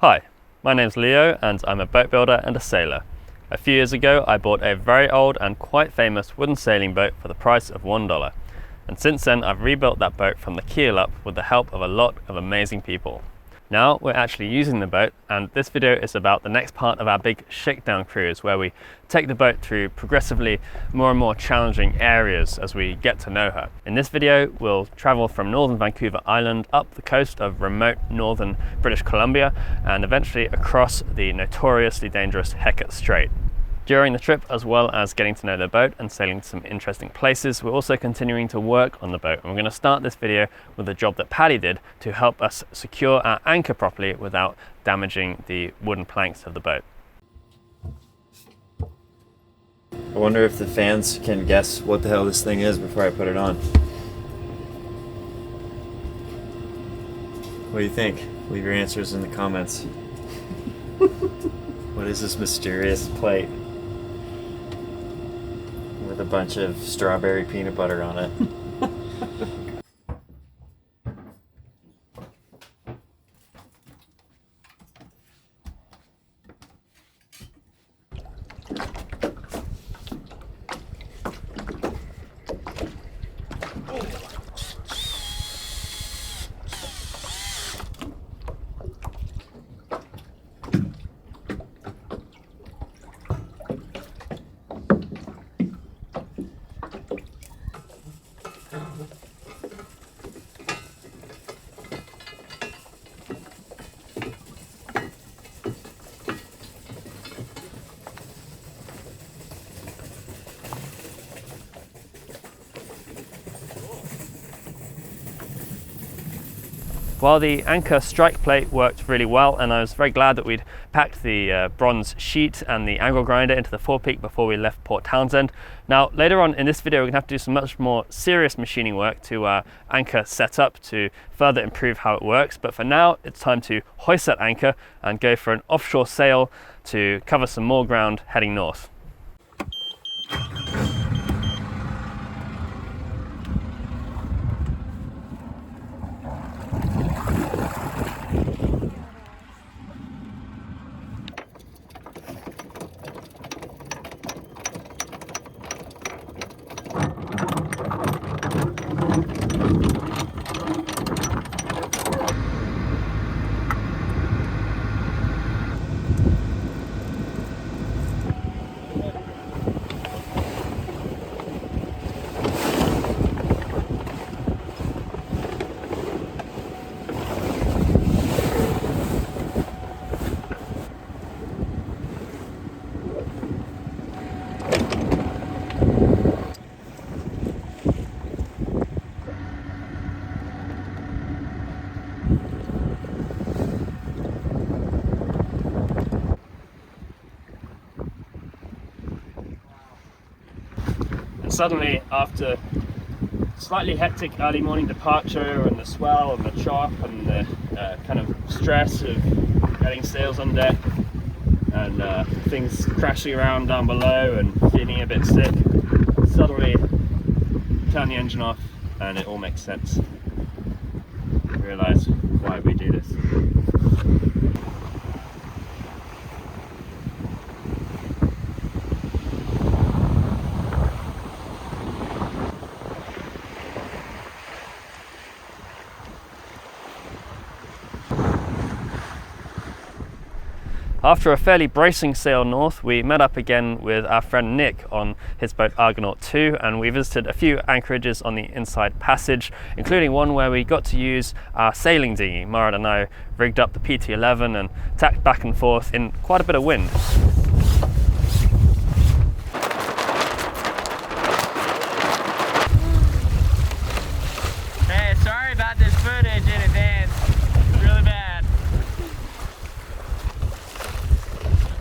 Hi, my name's Leo and I'm a boat builder and a sailor. A few years ago I bought a very old and quite famous wooden sailing boat for the price of $1. And since then I've rebuilt that boat from the keel up with the help of a lot of amazing people. Now we're actually using the boat, and this video is about the next part of our big shakedown cruise, where we take the boat through progressively more and more challenging areas as we get to know her. In this video we'll travel from northern Vancouver Island up the coast of remote northern British Columbia and eventually across the notoriously dangerous Hecate Strait. During the trip, as well as getting to know the boat and sailing to some interesting places, we're also continuing to work on the boat. And we're going to start this video with a job that Paddy did to help us secure our anchor properly without damaging the wooden planks of the boat. I wonder if the fans can guess what the hell this thing is before I put it on. What do you think? Leave your answers in the comments. What is this mysterious plate with a bunch of strawberry peanut butter on it? While the anchor strike plate worked really well, and I was very glad that we'd packed the bronze sheet and the angle grinder into the forepeak before we left Port Townsend. Now later on in this video we're going to have to do some much more serious machining work to our anchor setup to further improve how it works, but for now it's time to hoist that anchor and go for an offshore sail to cover some more ground heading north. Suddenly, after slightly hectic early morning departure and the swell and the chop and the kind of stress of getting sails on deck and things crashing around down below and feeling a bit sick, suddenly turn the engine off and it all makes sense. Realize why we do this. After a fairly bracing sail north, we met up again with our friend Nick on his boat Argonaut II, and we visited a few anchorages on the inside passage, including one where we got to use our sailing dinghy. Moreira and I rigged up the PT11 and tacked back and forth in quite a bit of wind. Hey, sorry about this footage in advance. It's really bad.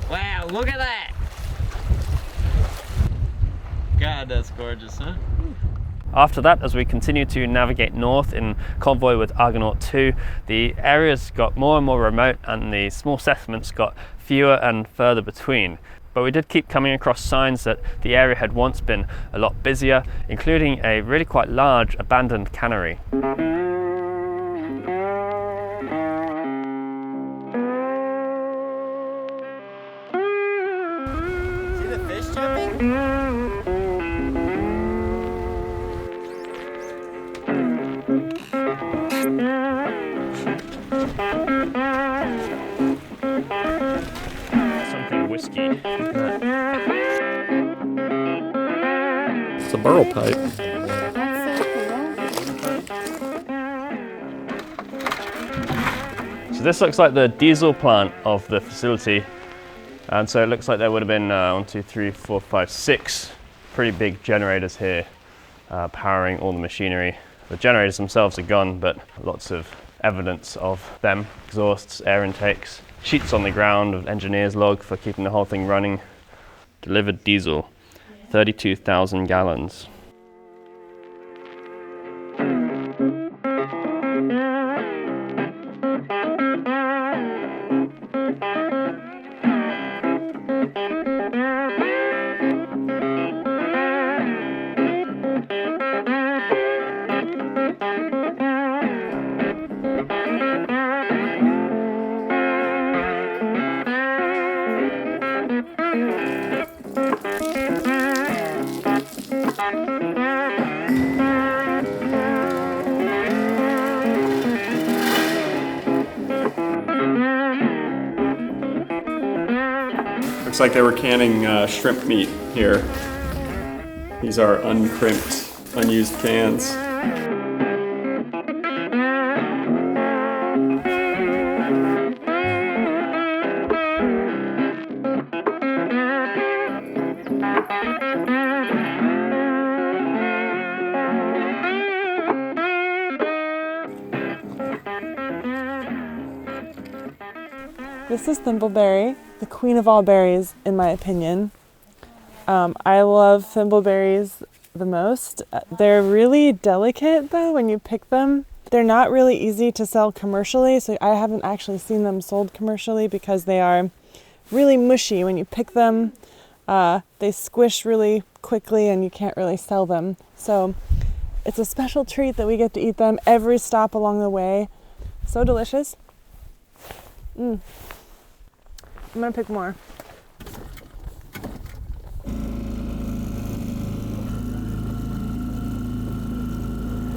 Wow, look at that! God, that's gorgeous, huh? After that, as we continued to navigate north in convoy with Argonaut II, the areas got more and more remote and the small settlements got fewer and further between. But we did keep coming across signs that the area had once been a lot busier, including a really quite large abandoned cannery. Something whiskey. It's a burl pipe. So this looks like the diesel plant of the facility. And so it looks like there would have been 1, 2, 3, 4, 5, 6 pretty big generators here powering all the machinery. The generators themselves are gone, but lots of evidence of them. Exhausts, air intakes, sheets on the ground of engineer's log for keeping the whole thing running. Delivered diesel, 32,000 gallons. Looks like they were canning shrimp meat here. These are uncrimped, unused cans. This is thimbleberry, the queen of all berries, in my opinion. I love thimbleberries the most. They're really delicate, though, when you pick them. They're not really easy to sell commercially, so I haven't actually seen them sold commercially because they are really mushy. When you pick them, they squish really quickly and you can't really sell them. So it's a special treat that we get to eat them every stop along the way. So delicious. I'm gonna pick more.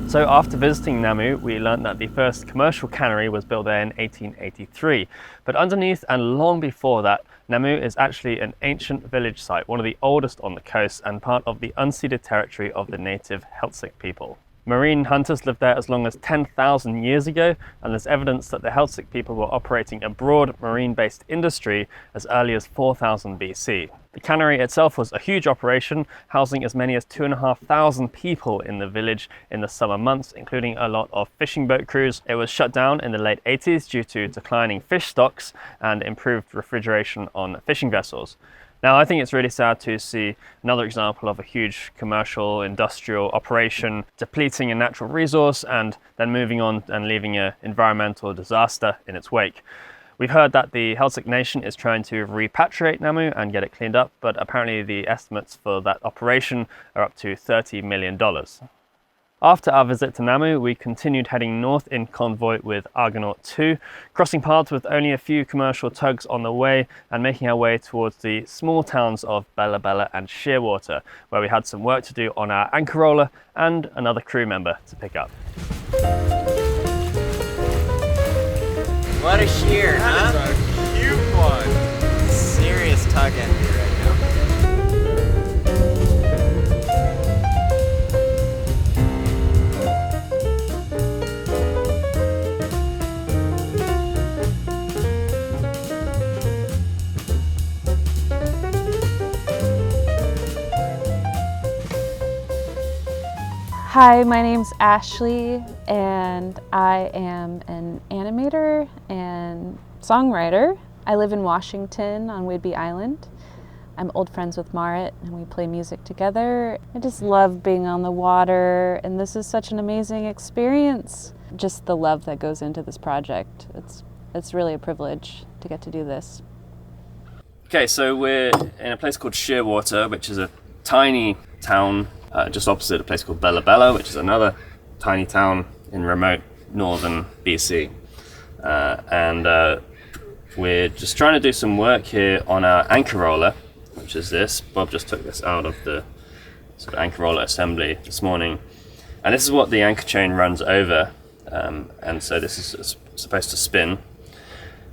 So after visiting Namu, we learned that the first commercial cannery was built there in 1883. But underneath and long before that, Namu is actually an ancient village site, one of the oldest on the coast and part of the unceded territory of the native Hecate people. Marine hunters lived there as long as 10,000 years ago, and there's evidence that the Hecate people were operating a broad marine-based industry as early as 4000 BC. The cannery itself was a huge operation, housing as many as 2,500 people in the village in the summer months, including a lot of fishing boat crews. It was shut down in the late 80s due to declining fish stocks and improved refrigeration on fishing vessels. Now, I think it's really sad to see another example of a huge commercial industrial operation depleting a natural resource and then moving on and leaving an environmental disaster in its wake. We've heard that the Hecate Nation is trying to repatriate Namu and get it cleaned up, but apparently the estimates for that operation are up to $30 million. After our visit to Namu, we continued heading north in convoy with Argonaut II, crossing paths with only a few commercial tugs on the way and making our way towards the small towns of Bella Bella and Sheerwater, where we had some work to do on our anchor roller and another crew member to pick up. What a shear, huh? That is a huge one. Serious tug energy right now. Hi, my name's Ashley, and I am an animator and songwriter. I live in Washington on Whidbey Island. I'm old friends with Marit, and we play music together. I just love being on the water, and this is such an amazing experience. Just the love that goes into this project. It's really a privilege to get to do this. Okay, so we're in a place called Sheerwater, which is a tiny town just opposite a place called Bella Bella, which is another tiny town in remote northern BC. And we're just trying to do some work here on our anchor roller, which is this. Bob just took this out of the sort of anchor roller assembly this morning. And this is what the anchor chain runs over. And so this is supposed to spin.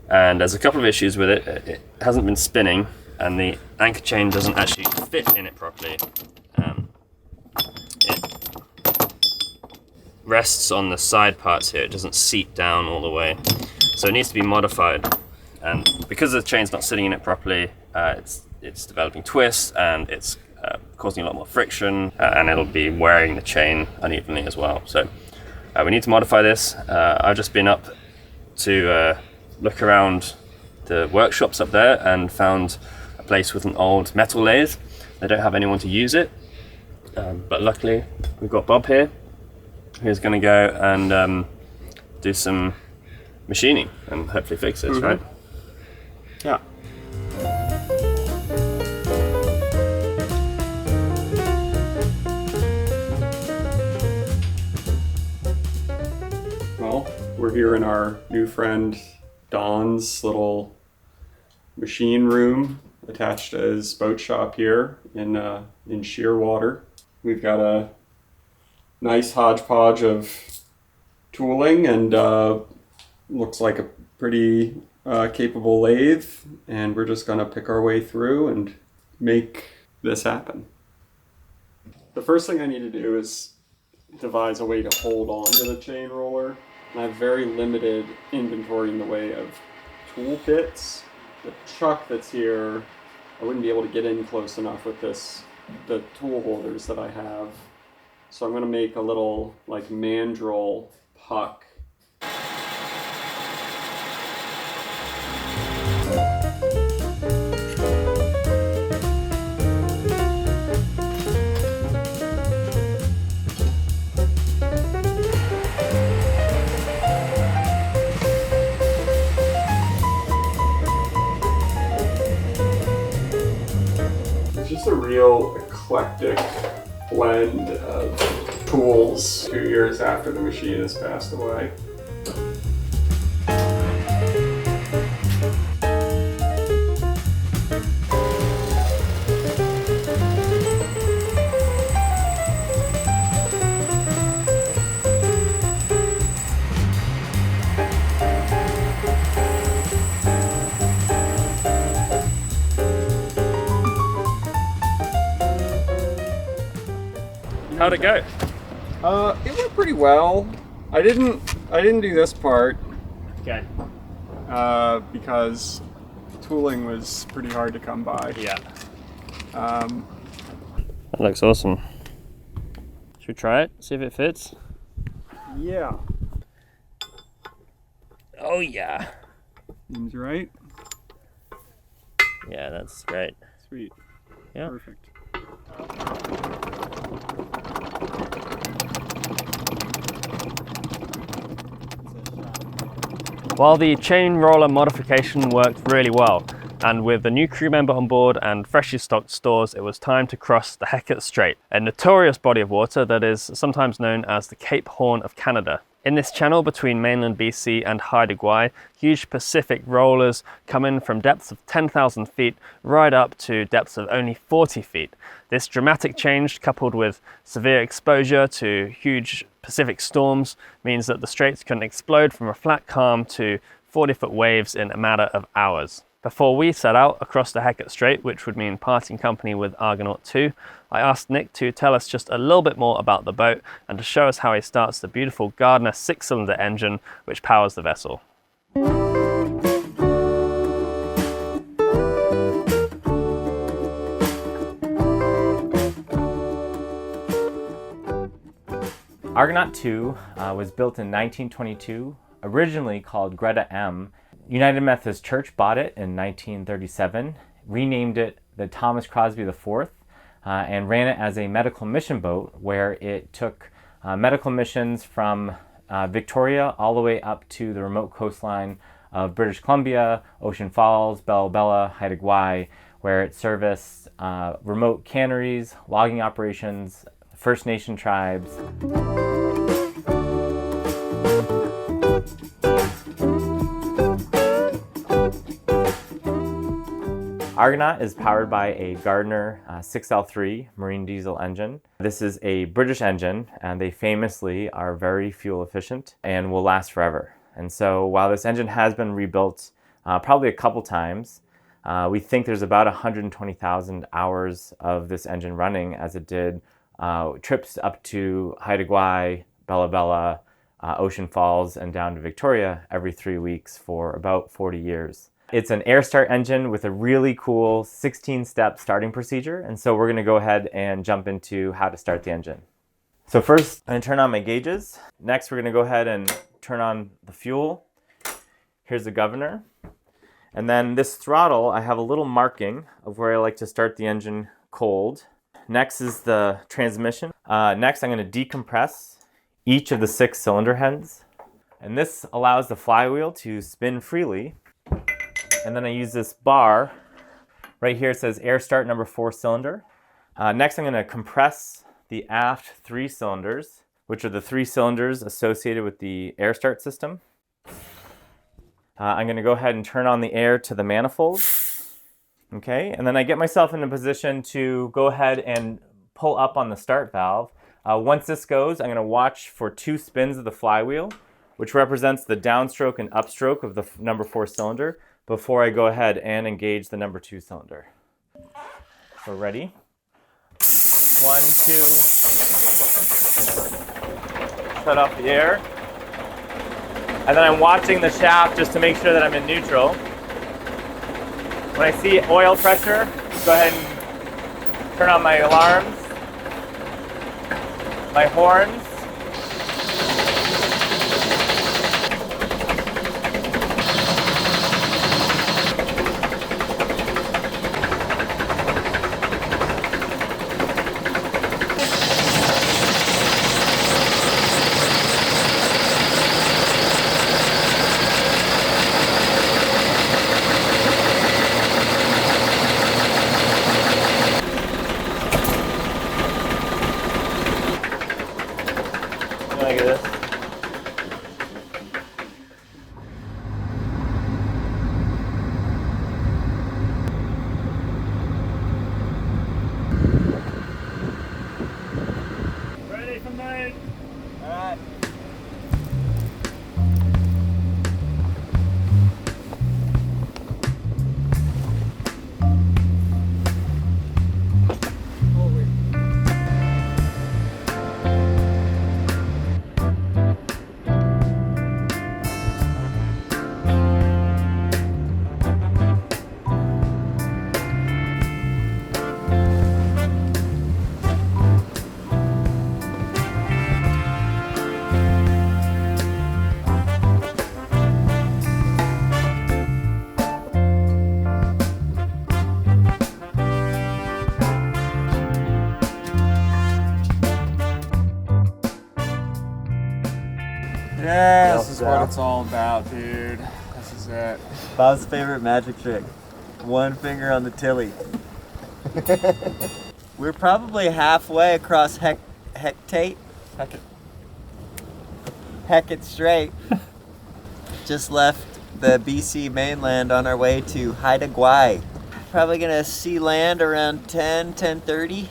And there's a couple of issues with it. It hasn't been spinning, and the anchor chain doesn't actually fit in it properly. It rests on the side parts here. It doesn't seat down all the way. So it needs to be modified. And because the chain's not sitting in it properly, it's developing twists, and it's causing a lot more friction, and it'll be wearing the chain unevenly as well. So we need to modify this. I've just been up to look around the workshops up there and found a place with an old metal lathe. They don't have anyone to use it, but luckily we've got Bob here, who's going to go and do some machining and hopefully fix this, right? Yeah. Well, we're here in our new friend Don's little machine room attached to his boat shop here in Sheerwater. We've got a nice hodgepodge of tooling and looks like a pretty capable lathe, and we're just gonna pick our way through and make this happen. The first thing I need to do is devise a way to hold on to the chain roller. I have very limited inventory in the way of tool kits. The chuck that's here, I wouldn't be able to get in close enough with the tool holders that I have. So I'm gonna make a little like mandrel puck. Just a real eclectic blend of tools 2 years after the machine has passed away. How'd it go? It went pretty well. I didn't do this part. Okay. Because tooling was pretty hard to come by. Yeah. That looks awesome. Should we try it? See if it fits? Yeah. Oh yeah. Seems right. Yeah, that's great. Sweet. Yeah. Perfect. While the chain roller modification worked really well, and with the new crew member on board and freshly stocked stores, it was time to cross the Hecate Strait, a notorious body of water that is sometimes known as the Cape Horn of Canada. In this channel between mainland BC and Haida Gwaii, huge Pacific rollers come in from depths of 10,000 feet right up to depths of only 40 feet. This dramatic change, coupled with severe exposure to huge Pacific storms, means that the straits can explode from a flat calm to 40-foot waves in a matter of hours. Before we set out across the Hecate Strait, which would mean parting company with Argonaut II, I asked Nick to tell us just a little bit more about the boat and to show us how he starts the beautiful Gardner 6-cylinder engine which powers the vessel. Argonaut II was built in 1922, originally called Greta M. United Methodist Church bought it in 1937, renamed it the Thomas Crosby IV, and ran it as a medical mission boat where it took medical missions from Victoria all the way up to the remote coastline of British Columbia, Ocean Falls, Bella Bella, Haida Gwaii, where it serviced remote canneries, logging operations, First Nation tribes. Argonaut is powered by a Gardner 6L3 marine diesel engine. This is a British engine, and they famously are very fuel efficient and will last forever. And so while this engine has been rebuilt probably a couple times, we think there's about 120,000 hours of this engine running, as it did trips up to Haida Gwaii, Bella Bella, Ocean Falls, and down to Victoria every 3 weeks for about 40 years. It's an air start engine with a really cool 16-step starting procedure, and so we're going to go ahead and jump into how to start the engine. So first, I'm going to turn on my gauges. Next, we're going to go ahead and turn on the fuel. Here's the governor. And then this throttle, I have a little marking of where I like to start the engine cold. Next is the transmission. Next, I'm going to decompress each of the 6 cylinder heads. And this allows the flywheel to spin freely. And then I use this bar. Right here it says air start number 4 cylinder. Next, I'm going to compress the aft 3 cylinders, which are the 3 cylinders associated with the air start system. I'm going to go ahead and turn on the air to the manifold. Okay, and then I get myself in a position to go ahead and pull up on the start valve. Once this goes, I'm going to watch for 2 spins of the flywheel, which represents the downstroke and upstroke of the number 4 cylinder, before I go ahead and engage the number 2 cylinder. So ready? 1, 2. Shut off the air. And then I'm watching the shaft just to make sure that I'm in neutral. When I see oil pressure, go ahead and turn on my alarms, my horns. Look at this. Ready for main. All right. Yeah, this is what it's all about, dude. This is it. Bob's favorite magic trick. 1 finger on the tilly. We're probably halfway across Hecate Strait. Just left the BC mainland on our way to Haida Gwaii. Probably gonna see land around 10:30,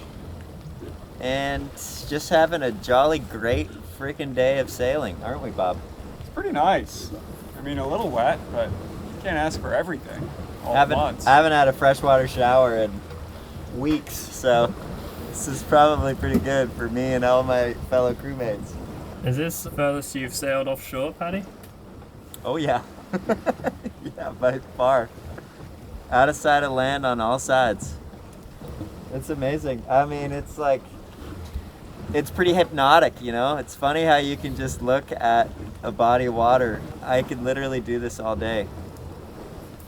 and just having a jolly great freaking day of sailing, aren't we, Bob? It's pretty nice. I mean, a little wet, but you can't ask for everything all at once. I haven't had a freshwater shower in weeks, so this is probably pretty good for me and all my fellow crewmates. Is this the furthest you've sailed offshore, Paddy? Oh yeah. Yeah, by far. Out of sight of land on all sides. It's amazing. I mean, it's like, it's pretty hypnotic, you know? It's funny how you can just look at a body of water. I could literally do this all day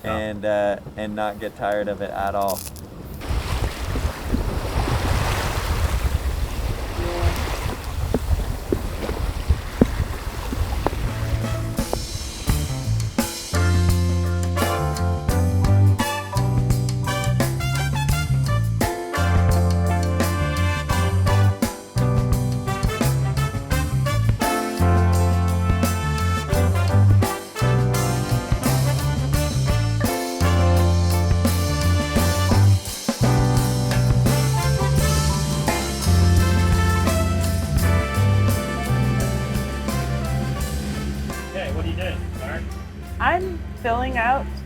and not get tired of it at all.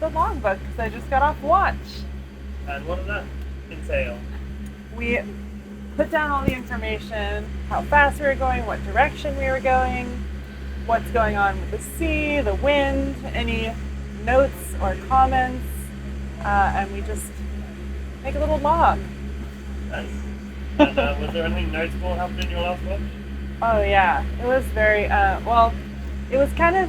the logbook because I just got off watch. And what does that entail? We put down all the information, how fast we were going, what direction we were going, what's going on with the sea, the wind, any notes or comments, and we just make a little log. Nice. And was there anything notable happened in your last watch? Oh yeah, it was very, well, it was kind of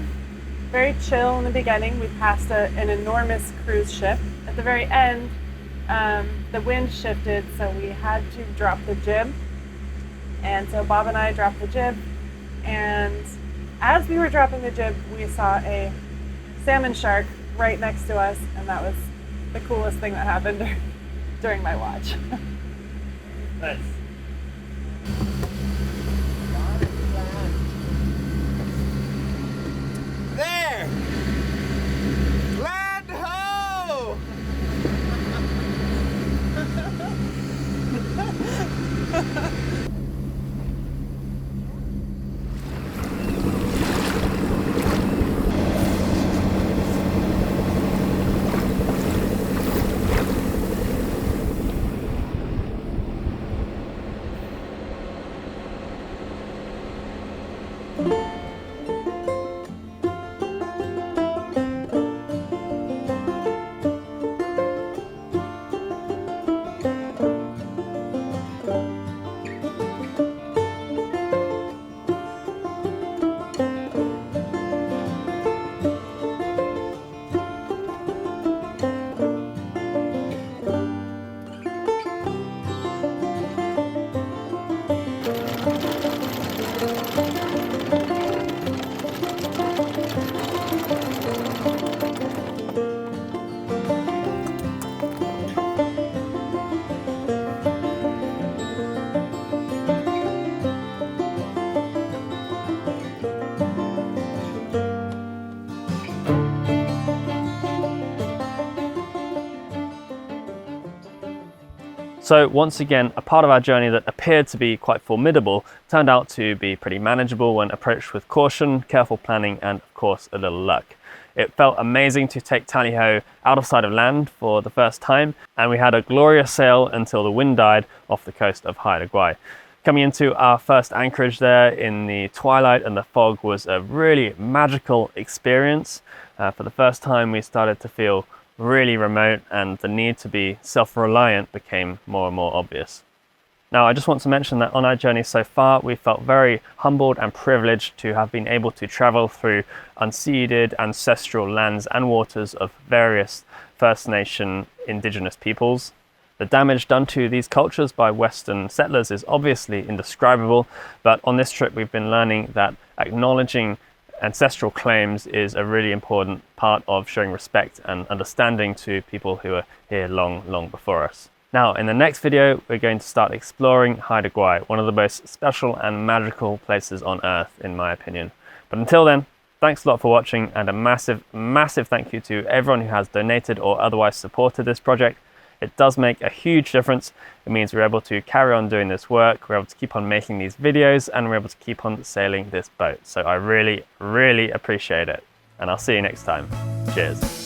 very chill in the beginning. We passed an enormous cruise ship. At the very end, the wind shifted, so we had to drop the jib. And so Bob and I dropped the jib, and as we were dropping the jib, we saw a salmon shark right next to us, and that was the coolest thing that happened during my watch. Nice. There! Land ho! So once again, a part of our journey that appeared to be quite formidable turned out to be pretty manageable when approached with caution, careful planning, and of course a little luck. It felt amazing to take tally-ho out of sight of land for the first time, and we had a glorious sail until the wind died off the coast of Haida. Coming into our first anchorage there in the twilight and the fog was a really magical experience. For the first time we started to feel really remote, and the need to be self-reliant became more and more obvious. Now, I just want to mention that on our journey so far, we felt very humbled and privileged to have been able to travel through unceded ancestral lands and waters of various First Nation indigenous peoples. The damage done to these cultures by Western settlers is obviously indescribable, but on this trip we've been learning that acknowledging ancestral claims is a really important part of showing respect and understanding to people who are here long before us. Now, in the next video, we're going to start exploring Haida, one of the most special and magical places on Earth, in my opinion. But until then, thanks a lot for watching, and a massive thank you to everyone who has donated or otherwise supported this project. It does make a huge difference. It means we're able to carry on doing this work, we're able to keep on making these videos, and we're able to keep on sailing this boat. So I really appreciate it. And I'll see you next time. Cheers.